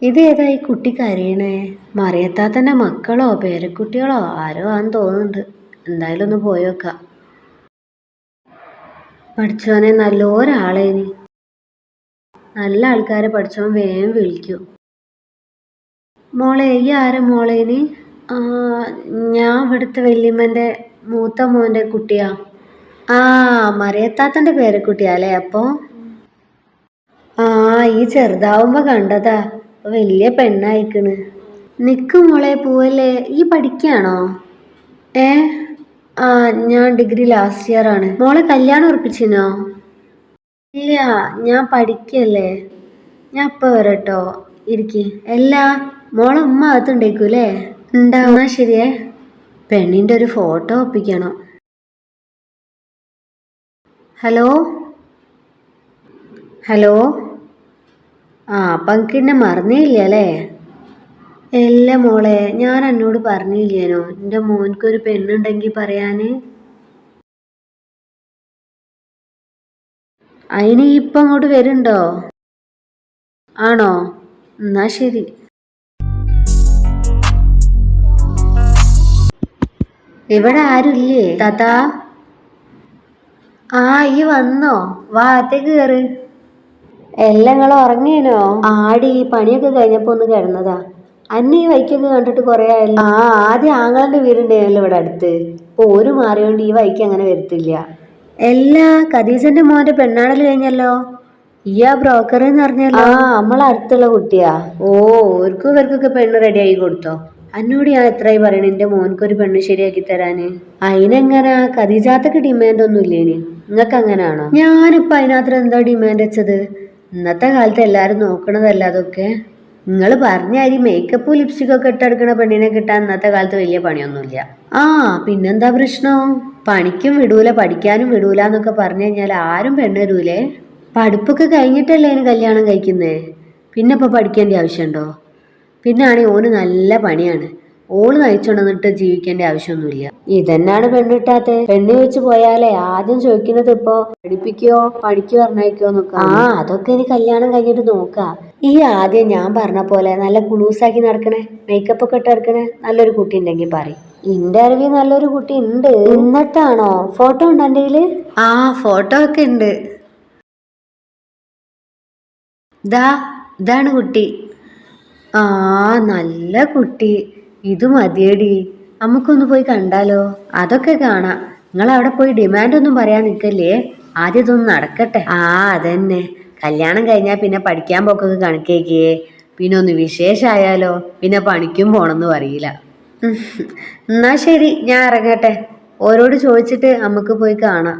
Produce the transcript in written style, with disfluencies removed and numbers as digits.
ഇതേതായി കുട്ടി കരയണേ? മറിയത്താത്തന്റെ മക്കളോ പേരക്കുട്ടികളോ ആരോ ആന്ന് തോന്നുന്നുണ്ട്. എന്തായാലും ഒന്ന് പോയോക്കാം. പഠിച്ചോനെ നല്ലൊരാളേനി. നല്ല ആൾക്കാരെ പഠിച്ചോൻ വേഗം വിളിക്കും. മോളെ ഈ ആരാ മോളേനി? ഞാൻ ഇവിടുത്തെ വല്യമ്മന്റെ മൂത്ത മോന്റെ കുട്ടിയാ. മറിയത്താത്തന്റെ പേരക്കുട്ടിയാലേ അപ്പൊ? ഈ ചെറുതാവുമ്പോ കണ്ടതാ, വലിയ പെണ്ണായിക്കണ്. നിക്ക് മോളെ പോവല്ലേ, ഈ പഠിക്കാണോ? ഞാൻ ഡിഗ്രി ലാസ്റ്റ് ഇയർ ആണ്. മോളെ കല്യാണം ഉറപ്പിച്ചിനോ? ഇല്ല, ഞാൻ പഠിക്കല്ലേ. ഞാൻ ഇപ്പൊ വരട്ടോ, ഇരിക്കി. എല്ലാ മോളെ ഉമ്മ അകത്തുണ്ടേക്കൂലേ? ഉണ്ടാവുന്ന ശരിയേ. പെണ്ണിന്റെ ഒരു ഫോട്ടോ ഒപ്പിക്കണം. ഹലോ ഹലോ അപ്പൊ എനിക്ക് എന്നെ മറന്നേയില്ലേ? എല്ലാ മോളെ, ഞാൻ എന്നോട് പറഞ്ഞില്ലേനോ എൻ്റെ മോൻക്കൊരു പെണ്ണുണ്ടെങ്കിൽ പറയാന്. അതിന് ഇപ്പൊ അങ്ങോട്ട് വരുന്നുണ്ടോ? ആണോ? എന്നാ ശരി. ഇവിടെ ആരുമില്ലേ താത്താ? ഈ വന്നോ? വാ അകത്തേക്ക് കയറ്. എല്ലാം നിങ്ങൾ ഉറങ്ങിയേനോ? ആടി, പണിയൊക്കെ കഴിഞ്ഞപ്പോ ഒന്ന് കിടന്നതാ. അന്നെ ഈ വൈക്കൊക്കെ കണ്ടിട്ട് കൊറേ ആയല്ലോ. ആദ്യം ആങ്ങളുടെ വീടുണ്ടായല്ലോ ഇവിടെ അടുത്ത്. ഇപ്പൊ ഓര് മാറിയോണ്ട് ഈ വൈക്ക് അങ്ങനെ വരത്തില്ല. എല്ലാ ഖദീജന്റെ മോന്റെ പെണ്ണാണല് കഴിഞ്ഞല്ലോ. ബ്രോക്കർ എന്ന് പറഞ്ഞല്ലോ. നമ്മളെ അടുത്തുള്ള കുട്ടിയാ. ഓർക്കും ഇവർക്കൊക്കെ പെണ്ണ് റെഡി ആയി കൊടുത്തോ? അന്നോട് ഞാൻ എത്രയായി പറയണ എന്റെ മോൻക്കൊരു പെണ്ണ് ശരിയാക്കി തരാന്. അതിനെങ്ങനാ? ഖദീജാത്തക്ക് ഡിമാൻഡ് ഒന്നും ഇല്ലേന്, നിങ്ങൾക്ക് അങ്ങനാണോ? ഞാനിപ്പോ അതിനകത്ത് എന്താ ഡിമാൻഡ് വെച്ചത്? ഇന്നത്തെ കാലത്ത് എല്ലാരും നോക്കണതല്ല അതൊക്കെ. നിങ്ങൾ പറഞ്ഞ അരി മേക്കപ്പും ലിപ്സ്റ്റിക്കൊക്കെ ഇട്ടെടുക്കണ പെണ്ണിനെ കിട്ടാൻ ഇന്നത്തെ കാലത്ത് വലിയ പണിയൊന്നുമില്ല. പിന്നെന്താ പ്രശ്നം? പണിക്കും വിടൂല പഠിക്കാനും വിടൂല എന്നൊക്കെ പറഞ്ഞു കഴിഞ്ഞാൽ ആരും പെണ്ണ് തരൂലേ? പഠിപ്പൊക്കെ കഴിഞ്ഞിട്ടല്ലേ അതിന് കല്യാണം കഴിക്കുന്നേ? പിന്നെ ഇപ്പൊ പഠിക്കേണ്ട ആവശ്യമുണ്ടോ? പിന്നെ ആണെങ്കിൽ ഓന് നല്ല പണിയാണ്. ഓള് നയിച്ചുകൊണ്ടിട്ട് ജീവിക്കേണ്ട ആവശ്യമൊന്നുമില്ല. ഇതെന്നാണ് പെണ്ണിട്ടാത്തെ? പെണ്ണ് വെച്ച് പോയാലേ ആദ്യം ചോദിക്കുന്നത് ഇപ്പൊ പഠിപ്പിക്കോ പണിക്കോ പറഞ്ഞയക്കോന്നൊക്കെ. അതൊക്കെ ഇനി കല്യാണം കഴിഞ്ഞിട്ട് നോക്കാം. ഈ ആദ്യം ഞാൻ പറഞ്ഞ പോലെ നല്ല കുളൂസാക്കി നടക്കണേ, മേക്കപ്പ് ഒക്കെ ഇട്ട് നടക്കണേ നല്ലൊരു കുട്ടി ഉണ്ടെങ്കിൽ പറയും. ഇന്റെ അറിവിൽ നല്ലൊരു കുട്ടി ഉണ്ട്. എന്നിട്ടാണോ? ഫോട്ടോ ഉണ്ട് എൻ്റെ കയ്യില്? ഫോട്ടോ ഒക്കെ ഉണ്ട്. ഇതാണ് കുട്ടി. നല്ല കുട്ടി. ഇത് മതിയടി, നമുക്കൊന്ന് പോയി കണ്ടാലോ? അതൊക്കെ കാണാം. നിങ്ങൾ അവിടെ പോയി ഡിമാൻഡ് ഒന്നും പറയാൻ നിൽക്കല്ലേ, ആദ്യം ഇതൊന്നും നടക്കട്ടെ. അതന്നെ. കല്യാണം കഴിഞ്ഞാൽ പിന്നെ പഠിക്കാൻ പോക്കൊക്കെ കണക്കേക്കേ. പിന്നെ ഒന്ന് വിശേഷമായാലോ പിന്നെ പണിക്കും പോണെന്ന് പറയില്ല. എന്നാ ശരി, ഞാൻ ഇറങ്ങട്ടെ. ഓരോട് ചോദിച്ചിട്ട് നമുക്ക് പോയി കാണാം.